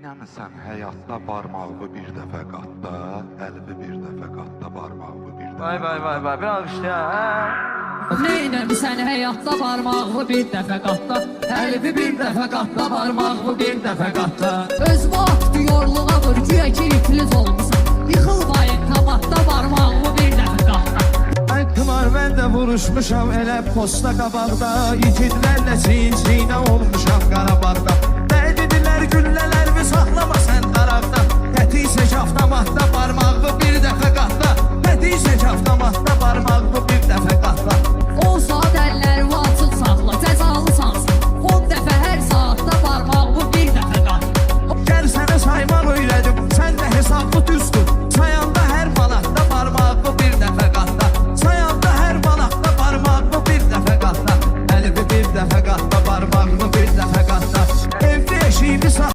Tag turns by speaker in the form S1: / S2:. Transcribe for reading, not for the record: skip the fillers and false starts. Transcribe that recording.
S1: Neynəmisən həyatda barmağı bir dəfə qatda, əlbi bir dəfə qatda, barmağı bir dəfə.
S2: Vay, bir alqışla.
S3: Neynəmisən həyatda barmağı bir dəfə qatda, əlbi bir dəfə qatda, barmağı bir dəfə qatda. Öz vaxtı yorluğa vur, güya ki ifliz olmusan, yıxılmayın tabatda, barmağı bir dəfə qatda.
S2: Mən də vuruşmuşam elə posta qabaqda, igidlərlə çiyin-çiyinə olmuşam Qarabağda.